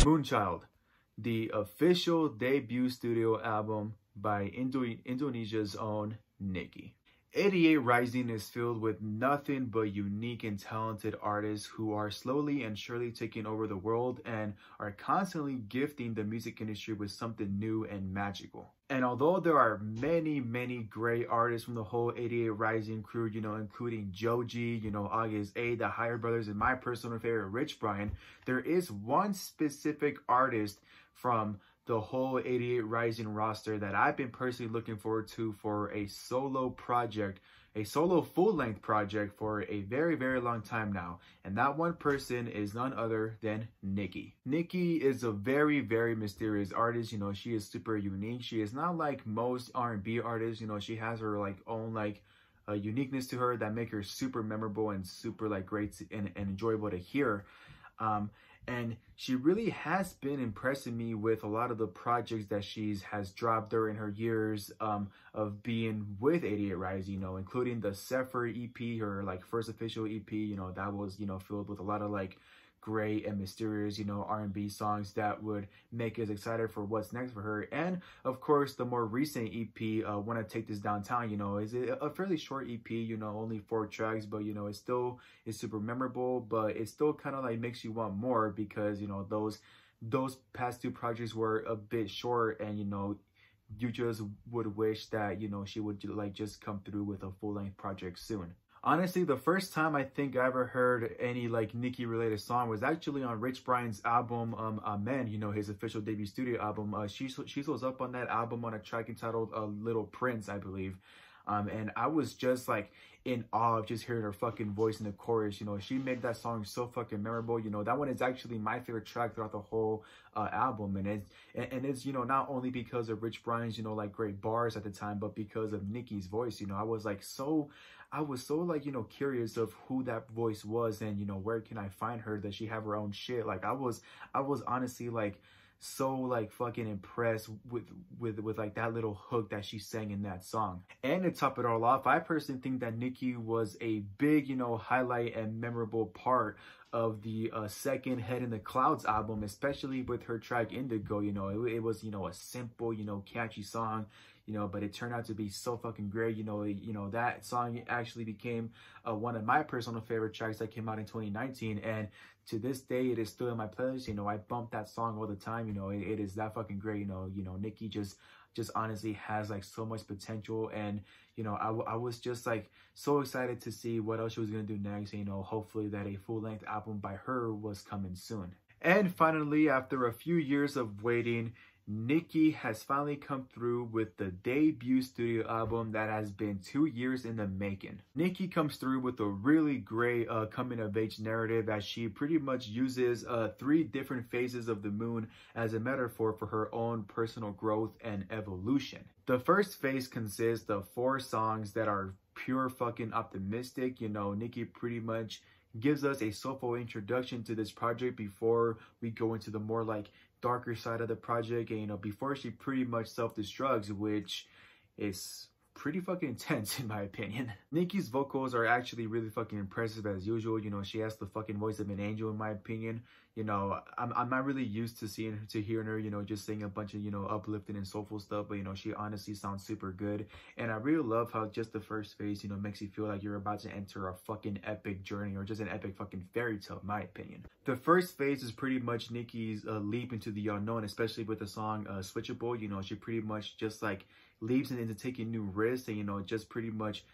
Moonchild, the official debut studio album by Indonesia's own NIKI. 88 Rising is filled with nothing but unique and talented artists who are slowly and surely taking over the world and are constantly gifting the music industry with something new and magical. And although there are many great artists from the whole 88 Rising crew, including Joji, August A, the Higher Brothers, and my personal favorite, Rich Brian, there is one specific artist from the whole 88 Rising roster that I've been personally looking forward to for a solo project, a solo full-length project for a very long time now. And that one person is none other than NIKI. NIKI is a very mysterious artist. She is super unique. She is not like most R&B artists. She has her own a uniqueness to her that make her super memorable and super great and enjoyable to hear. And she really has been impressing me with a lot of the projects that has dropped during her years of being with 88 Rising, including the Sefer EP, her first official EP, that was, filled with a lot of great and mysterious, R&B songs that would make us excited for what's next for her. And of course, the more recent EP, Wanna Take This Downtown, is a fairly short EP, only 4 tracks, but it's still super memorable, but it still kind of makes you want more because, those past 2 projects were a bit short and, you just would wish that, she would just come through with a full-length project soon. Honestly, the first time I think I ever heard any NIKI related song was actually on Rich Brian's album, Amen, his official debut studio album. She was up on that album on a track entitled Little Prince, I believe. And I was just in awe of just hearing her fucking voice in the chorus. She made that song so fucking memorable. That one is actually my favorite track throughout the whole album. And it's not only because of Rich Brian's, great bars at the time, but because of NIKI's voice. I was so curious of who that voice was and, where can I find her? Does she have her own shit? I was honestly so fucking impressed with that little hook that she sang in that song. And to top it all off, I personally think that NIKI was a big highlight and memorable part of the second Head in the Clouds album, especially with her track Indigo. It was a simple catchy song, but it turned out to be so fucking great. That song actually became one of my personal favorite tracks that came out in 2019, and to this day it is still in my playlist. I bump that song all the time. It is that fucking great. NIKI just honestly has so much potential, and I was just so excited to see what else she was gonna do next. Hopefully that a full-length album by her was coming soon. And finally, after a few years of waiting, NIKI has finally come through with the debut studio album that has been 2 years in the making. NIKI comes through with a really great coming-of-age narrative as she pretty much uses 3 different phases of the moon as a metaphor for her own personal growth and evolution. The first phase consists of 4 songs that are pure fucking optimistic. NIKI pretty much gives us a soulful introduction to this project before we go into the more darker side of the project, and before she pretty much self-destructs, which is pretty fucking intense in my opinion. NIKI's vocals are actually really fucking impressive as usual. She has the fucking voice of an angel in my opinion. I'm not really used to hearing her, just sing a bunch of, uplifting and soulful stuff, but, she honestly sounds super good. And I really love how just the first phase, makes you feel like you're about to enter a fucking epic journey or just an epic fucking fairy tale, in my opinion. The first phase is pretty much NIKI's leap into the unknown, especially with the song Switchable. She pretty much just leaps into taking new risks and, just pretty much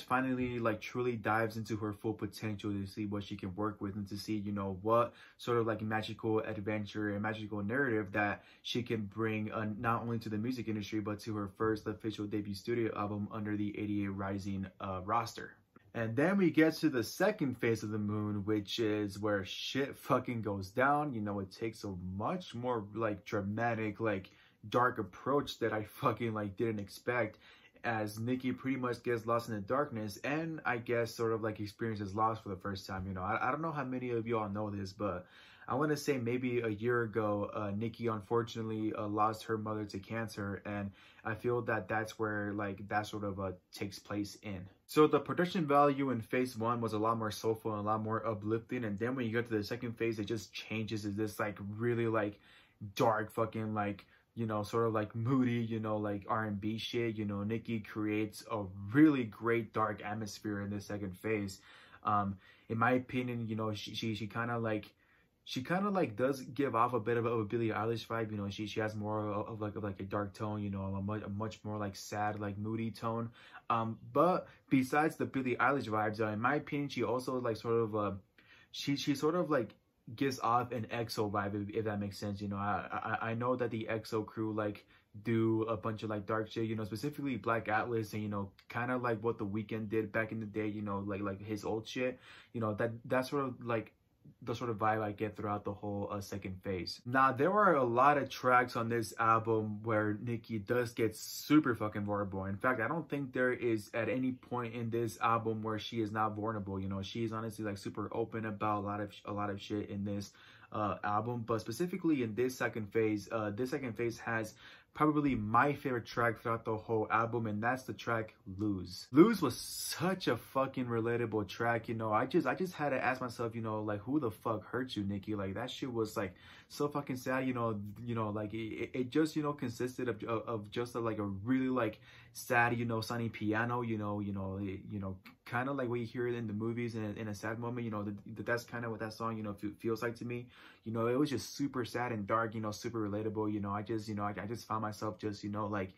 finally truly dives into her full potential to see what she can work with and to see what sort of magical adventure and magical narrative that she can bring not only to the music industry but to her first official debut studio album under the 88 Rising roster. And then we get to the second phase of the moon, which is where shit fucking goes down. It takes a much more dramatic dark approach that I fucking didn't expect, as NIKI pretty much gets lost in the darkness and I guess sort of experiences loss for the first time. I don't know how many of y'all know this, but I want to say maybe a year ago, NIKI unfortunately lost her mother to cancer, and I feel that that's where like that sort of takes place in. So the production value in phase 1 was a lot more soulful and a lot more uplifting, and then when you get to the second phase, it just changes to this like really like dark fucking like, you know, sort of like moody, you know, like R&B shit. You know, NIKI creates a really great dark atmosphere in this second phase. In my opinion, you know, she kind of like does give off a bit of a Billie Eilish vibe. You know, she has more of like a dark tone, you know, a much more like sad, like moody tone. But besides the Billie Eilish vibes, in my opinion, she also like sort of she sort of like gives off an EXO vibe, if that makes sense. You know, I know that the EXO crew like do a bunch of like dark shit, you know, specifically Black Atlas, and you know, kind of like what The Weeknd did back in the day, you know, like his old shit, you know, that's sort of like the sort of vibe I get throughout the whole second phase. Now, there are a lot of tracks on this album where NIKI does get super fucking vulnerable. In fact, I don't think there is at any point in this album where she is not vulnerable. You know, she is honestly like super open about a lot of shit in this album. But specifically in this second phase has probably my favorite track throughout the whole album, and that's the track Lose. Lose was such a fucking relatable track. You know, I just had to ask myself, you know, like, who the fuck hurt you, NIKI? Like, that shit was like so fucking sad. You know, like it just, you know, consisted of just like a really like sad, you know, sunny piano, you know, kind of like what you hear in the movies in a sad moment. You know, that's kind of what that song, you know, feels like to me. You know, it was just super sad and dark, you know, super relatable. You know, I just found myself just, you know, like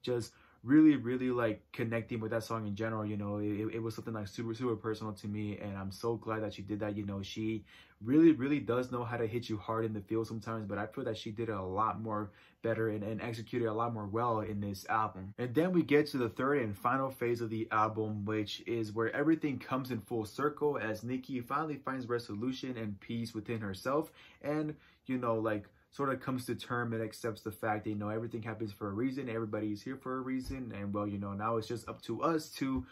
just really like connecting with that song in general. You know, it was something like super personal to me, and I'm so glad that she did that. You know, she really does know how to hit you hard in the field sometimes, but I feel that she did it a lot more better and executed a lot more well in this album. And then we get to the third and final phase of the album, which is where everything comes in full circle as NIKI finally finds resolution and peace within herself, and you know, like sort of comes to term and accepts the fact that, you know, everything happens for a reason, everybody's here for a reason, and well, you know, now it's just up to us to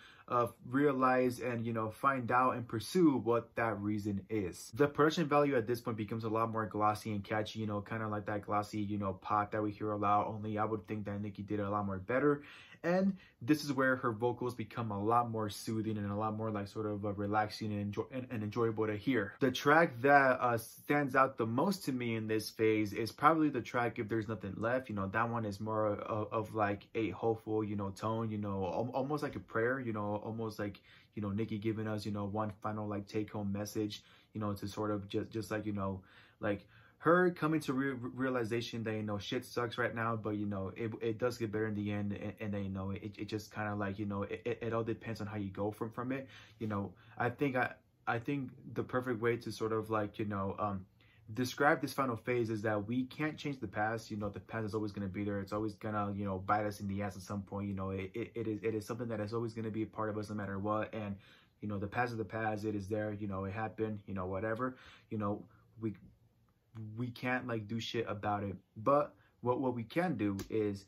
realize and, you know, find out and pursue what that reason is. The production value at this point becomes a lot more glossy and catchy, you know, kind of like that glossy, you know, pop that we hear a lot, only I would think that NIKI did it a lot more better. And this is where her vocals become a lot more soothing and a lot more like sort of relaxing and enjoyable to hear. The track that stands out the most to me in this phase is probably the track If There's Nothing Left. You know, that one is more of like a hopeful, you know, tone, you know, almost like a prayer, you know, almost like, you know, NIKI giving us, you know, one final like take home message, you know, to sort of just like, you know, like her coming to realization that, you know, shit sucks right now, but, you know, it does get better in the end, and then, you know, it just kind of like, you know, it all depends on how you go from it. You know, I think the perfect way to sort of like, you know, describe this final phase is that we can't change the past. You know, the past is always going to be there. It's always gonna, you know, bite us in the ass at some point. You know, it is something that is always going to be a part of us no matter what. And, you know, the past is the past. It is there. You know, it happened, you know, whatever. You know, we can't like do shit about it, but what we can do is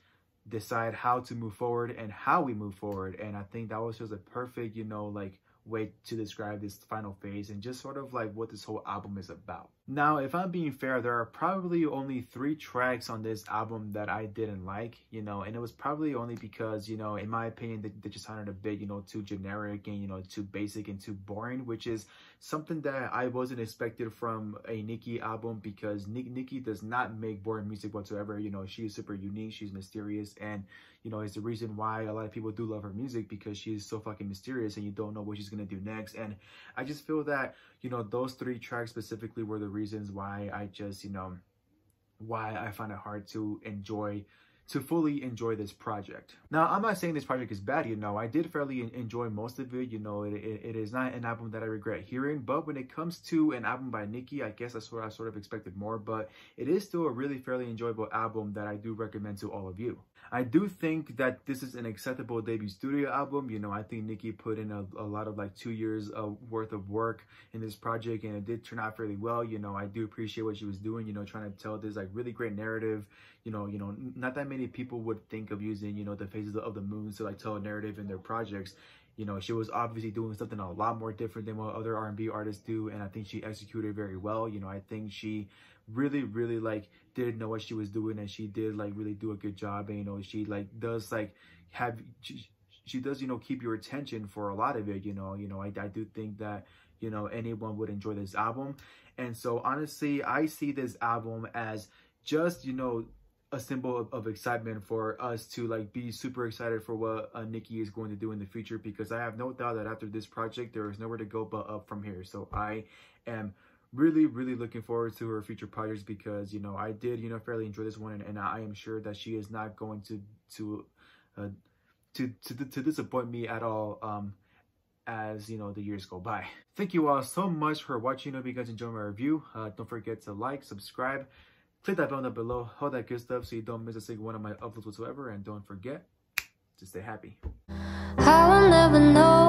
decide how to move forward and how we move forward. And I think that was just a perfect, you know, like way to describe this final phase and just sort of like what this whole album is about. Now, if I'm being fair, there are probably only 3 tracks on this album that I didn't like, you know, and it was probably only because, you know, in my opinion, they just sounded a bit, you know, too generic and, you know, too basic and too boring, which is something that I wasn't expected from a NIKI album, because NIKI does not make boring music whatsoever. You know, she is super unique, she's mysterious, and, you know, it's the reason why a lot of people do love her music, because she's so fucking mysterious and you don't know what she's gonna do next. And I just feel that, you know, those 3 tracks specifically were the reasons why I just, you know, why I find it hard to fully enjoy this project. Now, I'm not saying this project is bad, you know, I did fairly enjoy most of it. You know, it is not an album that I regret hearing, but when it comes to an album by NIKI, I guess that's what I sort of expected more, but it is still a really fairly enjoyable album that I do recommend to all of you. I do think that this is an acceptable debut studio album. You know, I think NIKI put in a lot of like 2 years worth of work in this project, and it did turn out fairly well. You know, I do appreciate what she was doing, you know, trying to tell this like really great narrative. You know, not that many people would think of using, you know, the phases of the moon to like tell a narrative in their projects. You know, she was obviously doing something a lot more different than what other R&B artists do, and I think she executed very well. You know, I think she really, really like did know what she was doing, and she did like really do a good job. And you know, she like does like have she does, you know, keep your attention for a lot of it. You know, I do think that, you know, anyone would enjoy this album. And so honestly, I see this album as just, you know, a symbol of excitement for us to like be super excited for what NIKI is going to do in the future, because I have no doubt that after this project there is nowhere to go but up from here. So I am really, really looking forward to her future projects, because, you know, I did, you know, fairly enjoy this one, and I am sure that she is not going to disappoint me at all as, you know, the years go by. Thank you all so much for watching. I hope you guys enjoyed my review. Don't forget to like, subscribe, click that bell down below, all that good stuff, so you don't miss a single one of my uploads whatsoever. And don't forget to stay happy. I will never know